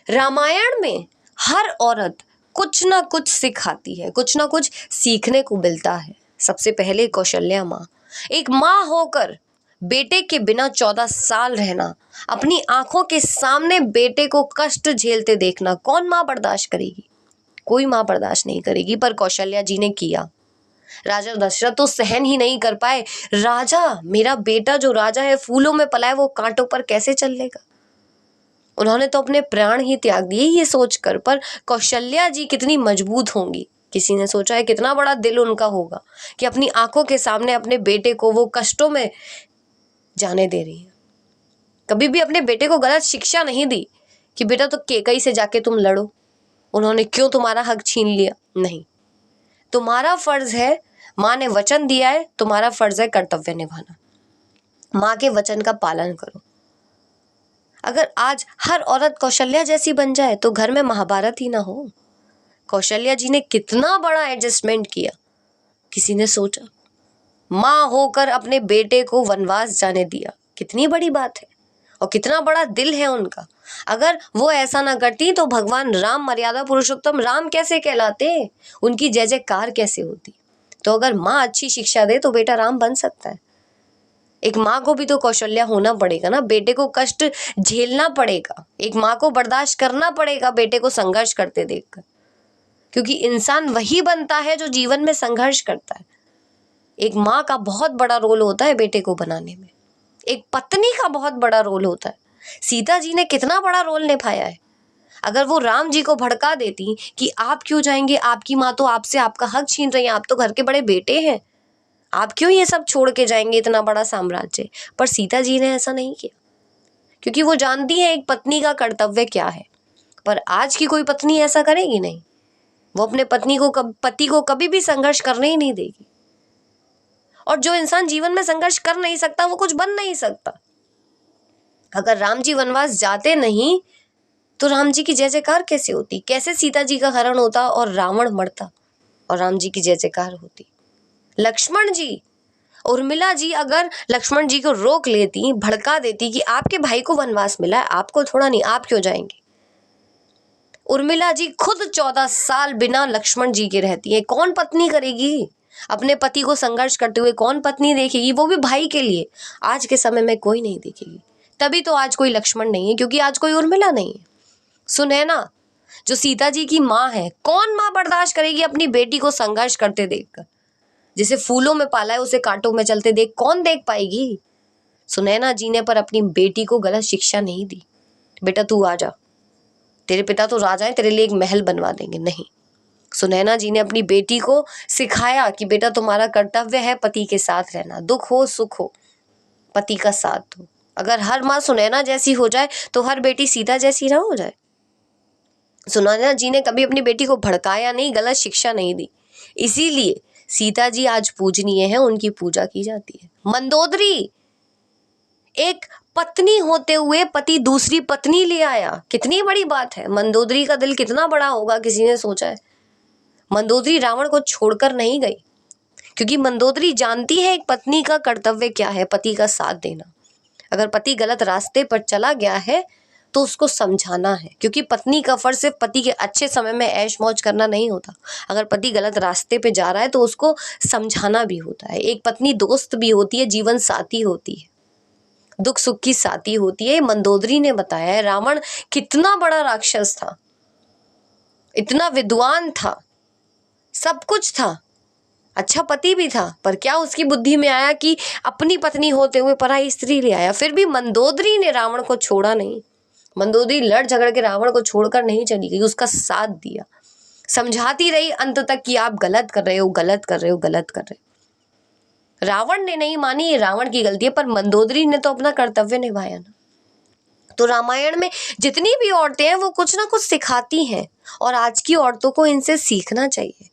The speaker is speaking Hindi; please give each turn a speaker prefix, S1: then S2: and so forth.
S1: रामायण में हर औरत कुछ ना कुछ सिखाती है, कुछ ना कुछ सीखने को मिलता है। सबसे पहले कौशल्या माँ, एक माँ होकर बेटे के बिना 14 साल रहना, अपनी आंखों के सामने बेटे को कष्ट झेलते देखना, कौन माँ बर्दाश्त करेगी? कोई माँ बर्दाश्त नहीं करेगी, पर कौशल्या जी ने किया। राजा दशरथ तो सहन ही नहीं कर पाए। राजा, मेरा बेटा जो राजा है फूलों में पला है, वो कांटों पर कैसे चल लेगा? उन्होंने तो अपने प्राण ही त्याग दिए ये सोचकर। पर कौशल्या जी कितनी मजबूत होंगी, किसी ने सोचा है? कितना बड़ा दिल उनका होगा कि अपनी आंखों के सामने अपने बेटे को वो कष्टों में जाने दे रही है। कभी भी अपने बेटे को गलत शिक्षा नहीं दी कि बेटा तो कैकई से जाके तुम लड़ो, उन्होंने क्यों तुम्हारा हक छीन लिया। नहीं, तुम्हारा फर्ज है, माँ ने वचन दिया है, तुम्हारा फर्ज है कर्तव्य निभाना। माँ के वचन का पालन करो। अगर आज हर औरत कौशल्या जैसी बन जाए तो घर में महाभारत ही ना हो। कौशल्या जी ने कितना बड़ा एडजस्टमेंट किया, किसी ने सोचा? माँ होकर अपने बेटे को वनवास जाने दिया, कितनी बड़ी बात है और कितना बड़ा दिल है उनका। अगर वो ऐसा ना करती तो भगवान राम, मर्यादा पुरुषोत्तम राम कैसे कहलाते, उनकी जय जयकार कैसे होती? तो अगर माँ अच्छी शिक्षा दे तो बेटा राम बन सकता है। एक माँ को भी तो कौशल्या होना पड़ेगा ना, बेटे को कष्ट झेलना पड़ेगा, एक माँ को बर्दाश्त करना पड़ेगा बेटे को संघर्ष करते देखकर, क्योंकि इंसान वही बनता है जो जीवन में संघर्ष करता है। एक माँ का बहुत बड़ा रोल होता है बेटे को बनाने में, एक पत्नी का बहुत बड़ा रोल होता है। सीता जी ने कितना बड़ा रोल निभाया है। अगर वो राम जी को भड़का देती कि आप क्यों जाएंगे, आपकी माँ तो आपसे आपका हक छीन रही है, आप तो घर के बड़े बेटे हैं, आप क्यों ये सब छोड़ के जाएंगे, इतना बड़ा साम्राज्य। पर सीता जी ने ऐसा नहीं किया, क्योंकि वो जानती है एक पत्नी का कर्तव्य क्या है। पर आज की कोई पत्नी ऐसा करेगी नहीं, वो अपने पति को कभी भी संघर्ष करने ही नहीं देगी। और जो इंसान जीवन में संघर्ष कर नहीं सकता वो कुछ बन नहीं सकता। अगर राम जी वनवास जाते नहीं तो राम जी की जय जयकार कैसे होती? कैसे सीता जी का हरण होता और रावण मरता और राम जी की जय जयकार होती? लक्ष्मण जी, उर्मिला जी अगर लक्ष्मण जी को रोक लेती, भड़का देती कि आपके भाई को वनवास मिला है, आपको थोड़ा नहीं, आप क्यों जाएंगे? उर्मिला जी खुद 14 साल बिना लक्ष्मण जी के रहती है। कौन पत्नी करेगी? अपने पति को संघर्ष करते हुए कौन पत्नी देखेगी, वो भी भाई के लिए? आज के समय में कोई नहीं देखेगी। तभी तो आज कोई लक्ष्मण नहीं है, क्योंकि आज कोई उर्मिला नहीं है। सुनैना जो सीता जी की माँ है, कौन माँ बर्दाश्त करेगी अपनी बेटी को संघर्ष करते देखकर? जिसे फूलों में पाला है उसे कांटों में चलते देख कौन देख पाएगी? सुनैना जी ने पर अपनी बेटी को गलत शिक्षा नहीं दी, बेटा तू आ जा, तेरे पिता तो राजा हैं, तेरे लिए एक महल बनवा देंगे। नहीं, सुनैना जी ने अपनी बेटी को सिखाया कि बेटा तुम्हारा कर्तव्य है पति के साथ रहना, दुख हो सुख हो पति का साथ दो। अगर हर माँ सुनैना जैसी हो जाए तो हर बेटी सीता जैसी ना हो जाए। सुनैना जी ने कभी अपनी बेटी को भड़काया नहीं, गलत शिक्षा नहीं दी, इसीलिए सीता जी आज पूजनीय है, उनकी पूजा की जाती है। मंदोदरी, एक पत्नी होते हुए पति दूसरी पत्नी ले आया, कितनी बड़ी बात है। मंदोदरी का दिल कितना बड़ा होगा, किसी ने सोचा है? मंदोदरी रावण को छोड़कर नहीं गई, क्योंकि मंदोदरी जानती है एक पत्नी का कर्तव्य क्या है, पति का साथ देना। अगर पति गलत रास्ते पर चला गया है तो उसको समझाना है, क्योंकि पत्नी का फर्ज सिर्फ पति के अच्छे समय में ऐश मौज करना नहीं होता। अगर पति गलत रास्ते पे जा रहा है तो उसको समझाना भी होता है। एक पत्नी दोस्त भी होती है, जीवन साथी होती है, दुख सुख की साथी होती है। मंदोदरी ने बताया है रावण कितना बड़ा राक्षस था, इतना विद्वान था, सब कुछ था, अच्छा पति भी था, पर क्या उसकी बुद्धि में आया कि अपनी पत्नी होते हुए पराई स्त्री ले आया? फिर भी मंदोदरी ने रावण को छोड़ा नहीं। मंदोदरी लड़ झगड़ के रावण को छोड़कर नहीं चली गई, उसका साथ दिया, समझाती रही अंत तक कि आप गलत कर रहे हो, गलत कर रहे हो, गलत कर रहे हो। रावण ने नहीं मानी, ये रावण की गलती है, पर मंदोदरी ने तो अपना कर्तव्य निभाया ना। तो रामायण में जितनी भी औरतें हैं वो कुछ ना कुछ सिखाती हैं और आज की औरतों को इनसे सीखना चाहिए।